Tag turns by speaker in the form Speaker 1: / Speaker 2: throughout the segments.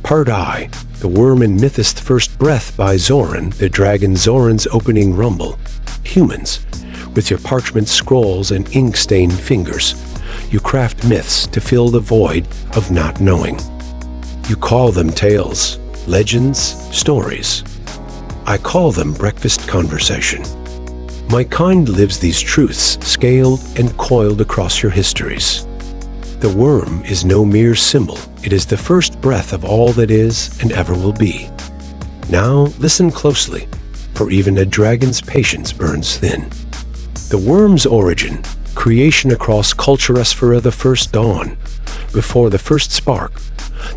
Speaker 1: Part I, The Wyrm in Mythos First Breath by Zoran, the Dragon Zoran's Opening Rumble. Humans, with your parchment scrolls and ink-stained fingers, you craft myths to fill the void of not knowing. You call them tales, legends, stories. I call them breakfast conversation. My kind lives these truths scaled and coiled across your histories. The Wyrm is no mere symbol. It is the first breath of all that is and ever will be. Now listen closely, for even a dragon's patience burns thin. The Wyrm's origin, creation across Culturesphera, the first dawn. Before the first spark,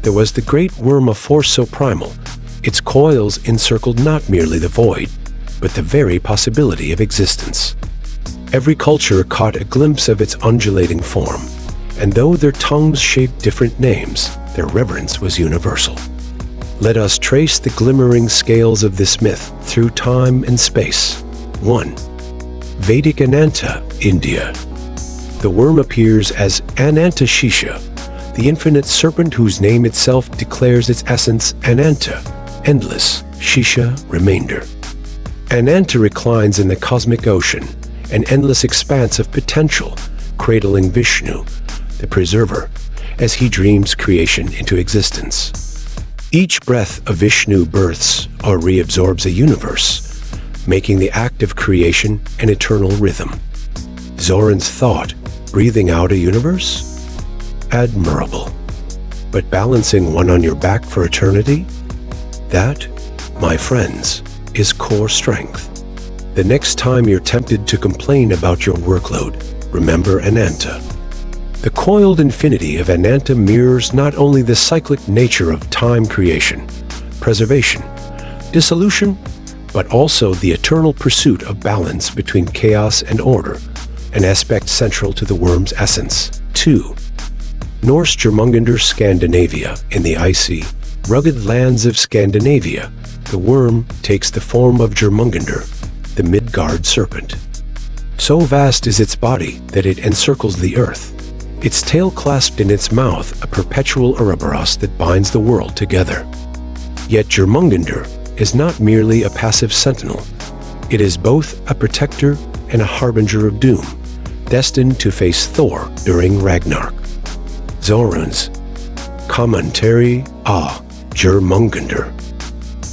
Speaker 1: there was the great Wyrm, a force so primal. Its coils encircled not merely the void, but the very possibility of existence. Every culture caught a glimpse of its undulating form, and though their tongues shaped different names, their reverence was universal. Let us trace the glimmering scales of this myth through time and space. 1. Vedic Ananta, India. The Wyrm appears as Ananta Shisha, the infinite serpent whose name itself declares its essence, Ananta, endless, Shisha, remainder. Ananta reclines in the cosmic ocean, an endless expanse of potential, cradling Vishnu, the preserver, as he dreams creation into existence. Each breath of Vishnu births or reabsorbs a universe, making the act of creation an eternal rhythm. Zoran's thought, breathing out a universe? Admirable. But balancing one on your back for eternity? That, my friends, is core strength. The next time you're tempted to complain about your workload, remember Ananta. The coiled infinity of Ananta mirrors not only the cyclic nature of time creation, preservation, dissolution, but also the eternal pursuit of balance between chaos and order, an aspect central to the Wyrm's essence. 2. Norse Jörmungandr, Scandinavia. In the icy, rugged lands of Scandinavia, the Wyrm takes the form of Jörmungandr, the Midgard serpent. So vast is its body that it encircles the earth, its tail clasped in its mouth, a perpetual Ouroboros that binds the world together. Yet Jörmungandr is not merely a passive sentinel. It is both a protector and a harbinger of doom, destined to face Thor during Ragnarok. Zoran's commentary, Jörmungandr.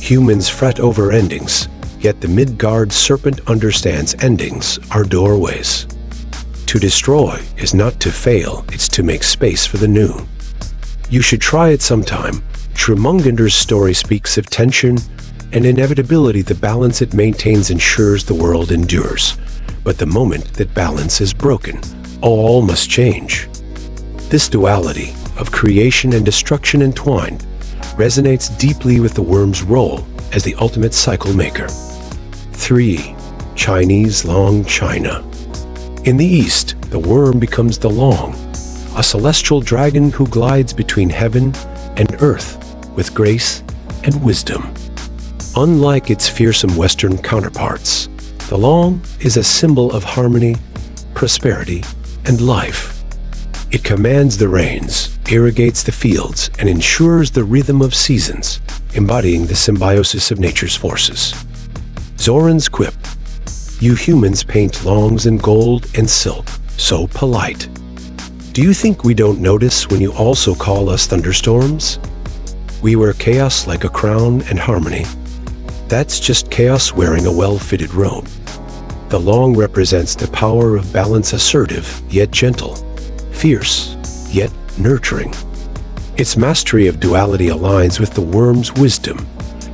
Speaker 1: Humans fret over endings, yet the Midgard serpent understands endings are doorways. To destroy is not to fail, it's to make space for the new. You should try it sometime. Jörmungandr's story speaks of tension and inevitability. The balance it maintains ensures the world endures. But the moment that balance is broken, all must change. This duality of creation and destruction entwined resonates deeply with the Wyrm's role as the ultimate cycle maker. 3. Chinese Long China. In the East, the Wyrm becomes the Long, a celestial dragon who glides between heaven and earth with grace and wisdom. Unlike its fearsome Western counterparts, the Long is a symbol of harmony, prosperity, and life. It commands the rains, irrigates the fields, and ensures the rhythm of seasons, embodying the symbiosis of nature's forces. Zoran's quip: you humans paint longs in gold and silk, so polite. Do you think we don't notice when you also call us thunderstorms? We wear chaos like a crown and harmony. That's just chaos wearing a well-fitted robe. The Long represents the power of balance, assertive yet gentle, fierce yet nurturing. Its mastery of duality aligns with the Wyrm's wisdom.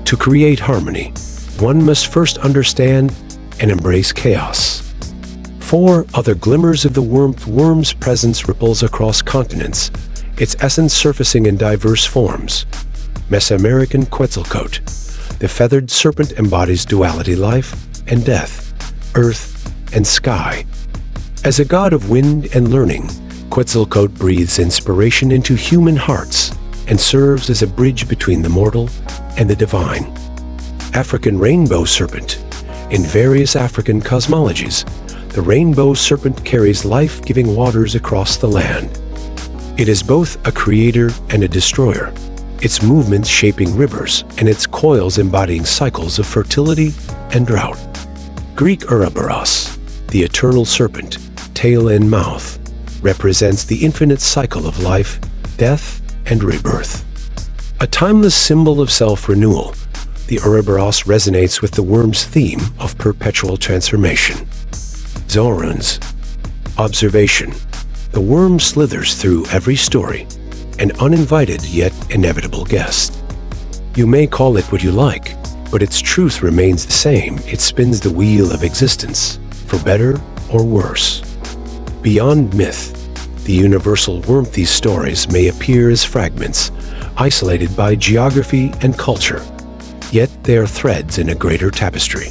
Speaker 1: To create harmony, one must first understand and embrace chaos. 4. Other glimmers of the Wyrm's presence ripples across continents, its essence surfacing in diverse forms. Mesoamerican Quetzalcoatl. The feathered serpent embodies duality, life and death, earth and sky. As a god of wind and learning, Quetzalcoatl breathes inspiration into human hearts and serves as a bridge between the mortal and the divine. African Rainbow Serpent. In various African cosmologies, the rainbow serpent carries life-giving waters across the land. It is both a creator and a destroyer, its movements shaping rivers and its coils embodying cycles of fertility and drought. Greek Ouroboros, the eternal serpent, tail and mouth, represents the infinite cycle of life, death, and rebirth. A timeless symbol of self-renewal, the Ouroboros resonates with the worm's theme of perpetual transformation. Zoran's observation. The worm slithers through every story, an uninvited yet inevitable guest. You may call it what you like, but its truth remains the same. It spins the wheel of existence, for better or worse. Beyond myth, the universal warmth, these stories may appear as fragments, isolated by geography and culture, yet they are threads in a greater tapestry.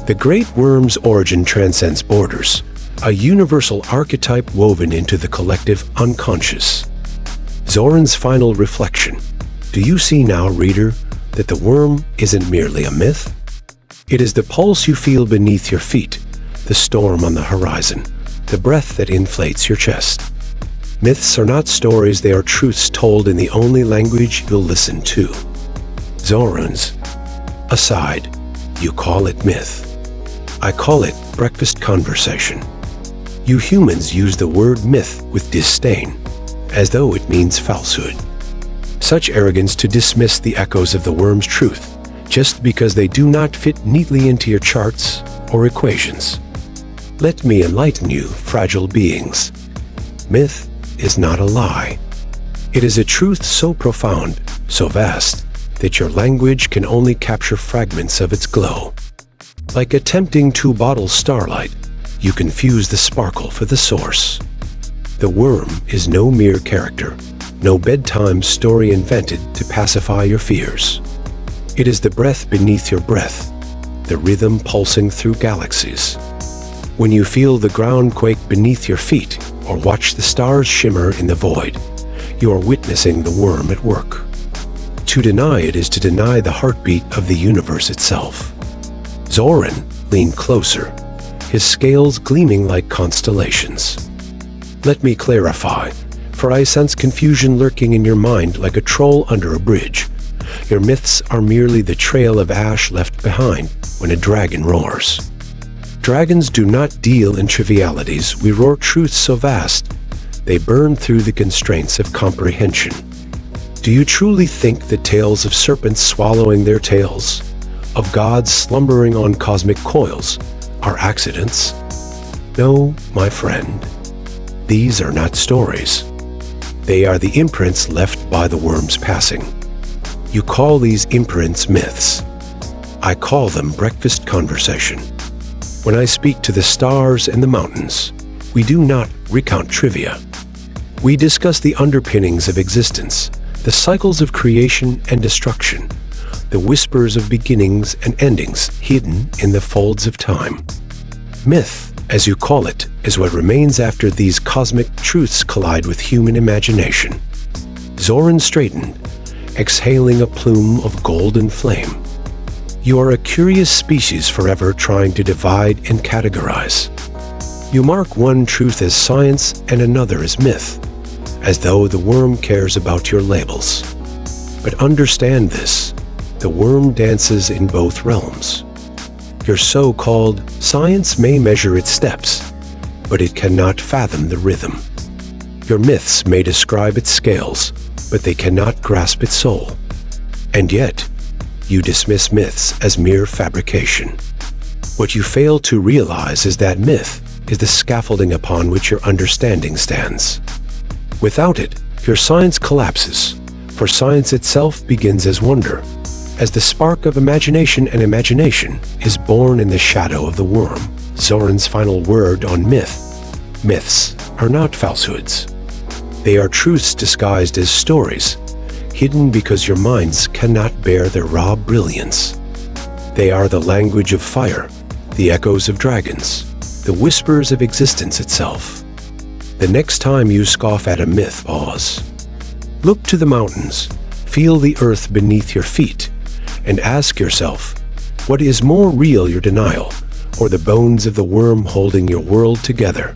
Speaker 1: The great worm's origin transcends borders, a universal archetype woven into the collective unconscious. Zoran's final reflection. Do you see now, reader, that the worm isn't merely a myth? It is the pulse you feel beneath your feet, the storm on the horizon, the breath that inflates your chest. Myths are not stories, they are truths told in the only language you'll listen to. Zoran's aside. You call it myth. I call it breakfast conversation. You humans use the word myth with disdain, as though it means falsehood. Such arrogance to dismiss the echoes of the worm's truth, just because they do not fit neatly into your charts or equations. Let me enlighten you, fragile beings. Myth is not a lie. It is a truth so profound, so vast, that your language can only capture fragments of its glow. Like attempting to bottle starlight, you confuse the sparkle for the source. The worm is no mere character, no bedtime story invented to pacify your fears. It is the breath beneath your breath, the rhythm pulsing through galaxies. When you feel the ground quake beneath your feet or watch the stars shimmer in the void, you are witnessing the worm at work. To deny it is to deny the heartbeat of the universe itself. Zoran leaned closer, his scales gleaming like constellations. Let me clarify, for I sense confusion lurking in your mind like a troll under a bridge. Your myths are merely the trail of ash left behind when a dragon roars. Dragons do not deal in trivialities. We roar truths so vast, they burn through the constraints of comprehension. Do you truly think that tales of serpents swallowing their tails, of gods slumbering on cosmic coils, are accidents? No, my friend. These are not stories. They are the imprints left by the worm's passing. You call these imprints myths. I call them breakfast conversation. When I speak to the stars and the mountains, we do not recount trivia. We discuss the underpinnings of existence, the cycles of creation and destruction, the whispers of beginnings and endings hidden in the folds of time. Myth, as you call it, is what remains after these cosmic truths collide with human imagination. Zoran straightened, exhaling a plume of golden flame. You are a curious species forever trying to divide and categorize. You mark one truth as science and another as myth, as though the worm cares about your labels. But understand this, the worm dances in both realms. Your so-called science may measure its steps, but it cannot fathom the rhythm. Your myths may describe its scales, but they cannot grasp its soul. And yet, you dismiss myths as mere fabrication. What you fail to realize is that myth is the scaffolding upon which your understanding stands. Without it, your science collapses, for science itself begins as wonder, as the spark of imagination, and imagination is born in the shadow of the worm. Zoran's final word on myth. Myths are not falsehoods. They are truths disguised as stories, hidden because your minds cannot bear their raw brilliance. They are the language of fire, the echoes of dragons, the whispers of existence itself. The next time you scoff at a myth, pause. Look to the mountains, feel the earth beneath your feet, and ask yourself, what is more real, your denial, or the bones of the worm holding your world together?